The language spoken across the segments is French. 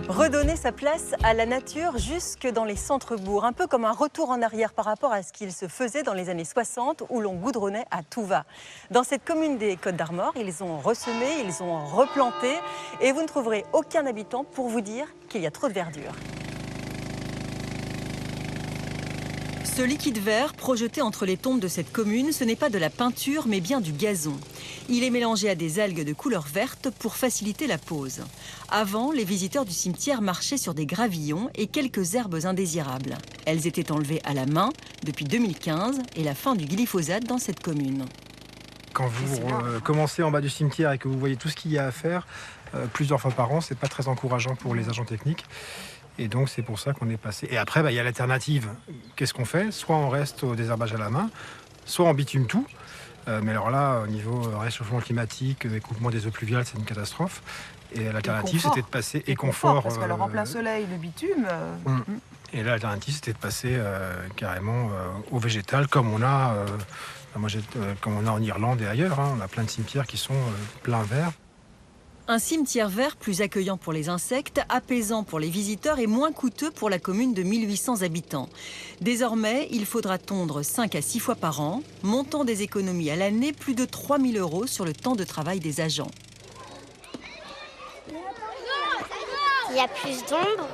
Redonner sa place à la nature jusque dans les centres-bourgs, un peu comme un retour en arrière par rapport à ce qu'il se faisait dans les années 60 où l'on goudronnait à tout va. Dans cette commune des Côtes-d'Armor, ils ont ressemé, ils ont replanté et vous ne trouverez aucun habitant pour vous dire qu'il y a trop de verdure. Ce liquide vert projeté entre les tombes de cette commune, ce n'est pas de la peinture mais bien du gazon. Il est mélangé à des algues de couleur verte pour faciliter la pose. Avant, les visiteurs du cimetière marchaient sur des gravillons et quelques herbes indésirables. Elles étaient enlevées à la main depuis 2015 et la fin du glyphosate dans cette commune. Quand vous commencez en bas du cimetière et que vous voyez tout ce qu'il y a à faire plusieurs fois par an, c'est pas très encourageant pour les agents techniques. Et donc c'est pour ça qu'on est passé. Et après, il y a l'alternative. Qu'est-ce qu'on fait? Soit on reste au désherbage à la main, soit on bitume tout. Mais alors là, au niveau réchauffement climatique, écoupement des eaux pluviales, c'est une catastrophe. Et l'alternative, c'était de passer et confort. Parce qu'alors en plein soleil, le bitume... Et là, l'alternative, c'était de passer carrément au végétal, comme on a, comme on a en Irlande et ailleurs. On a plein de cimetières qui sont plein vert. Un cimetière vert plus accueillant pour les insectes, apaisant pour les visiteurs et moins coûteux pour la commune de 1800 habitants. Désormais, il faudra tondre 5 à 6 fois par an, montant des économies à l'année plus de 3 000 € sur le temps de travail des agents. Il y a plus d'ombre,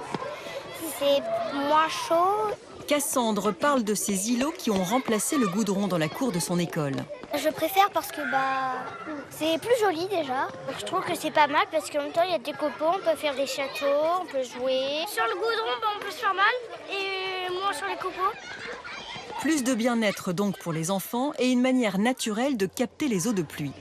c'est moins chaud. Cassandre parle de ces îlots qui ont remplacé le goudron dans la cour de son école. Je préfère parce que c'est plus joli déjà. Je trouve que c'est pas mal parce qu'en même temps il y a des copeaux, on peut faire des châteaux, on peut jouer. Sur le goudron, on peut se faire mal et moins sur les copeaux. Plus de bien-être donc pour les enfants et une manière naturelle de capter les eaux de pluie.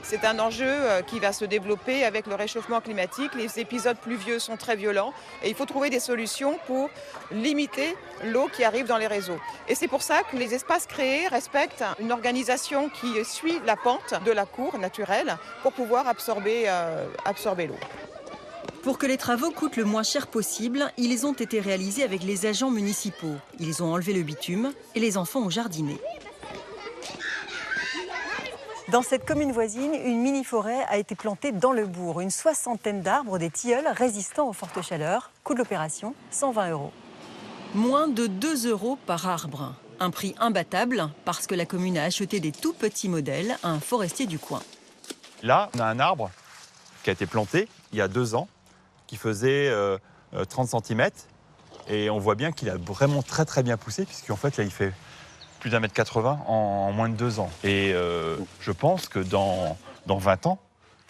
C'est un enjeu qui va se développer avec le réchauffement climatique. Les épisodes pluvieux sont très violents et il faut trouver des solutions pour limiter l'eau qui arrive dans les réseaux. Et c'est pour ça que les espaces créés respectent une organisation qui suit la pente de la cour naturelle pour pouvoir absorber l'eau. Pour que les travaux coûtent le moins cher possible, ils ont été réalisés avec les agents municipaux. Ils ont enlevé le bitume et les enfants ont jardiné. Dans cette commune voisine, une mini-forêt a été plantée dans le bourg. Une soixantaine d'arbres, des tilleuls résistants aux fortes chaleurs. Coût de l'opération, 120 €. Moins de 2 € par arbre. Un prix imbattable parce que la commune a acheté des tout petits modèles à un forestier du coin. Là, on a un arbre qui a été planté il y a 2 ans, qui faisait 30 cm. Et on voit bien qu'il a vraiment très bien poussé, puisqu'en fait, là, il fait plus d'1,80 m en moins de 2 ans. Et je pense que dans 20 ans,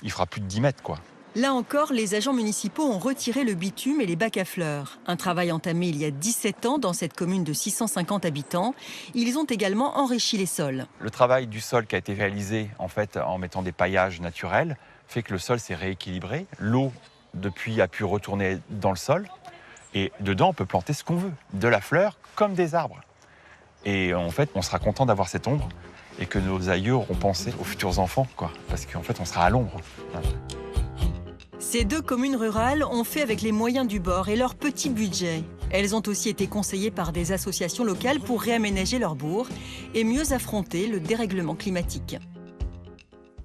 il fera plus de 10 mètres, quoi. Là encore, les agents municipaux ont retiré le bitume et les bacs à fleurs. Un travail entamé il y a 17 ans dans cette commune de 650 habitants. Ils ont également enrichi les sols. Le travail du sol qui a été réalisé en fait en mettant des paillages naturels fait que le sol s'est rééquilibré. L'eau, depuis, a pu retourner dans le sol. Et dedans, on peut planter ce qu'on veut, de la fleur comme des arbres. Et en fait, on sera content d'avoir cette ombre et que nos aïeux auront pensé aux futurs enfants, quoi. Parce qu'en fait, on sera à l'ombre. Ces 2 communes rurales ont fait avec les moyens du bord et leur petit budget. Elles ont aussi été conseillées par des associations locales pour réaménager leur bourg et mieux affronter le dérèglement climatique.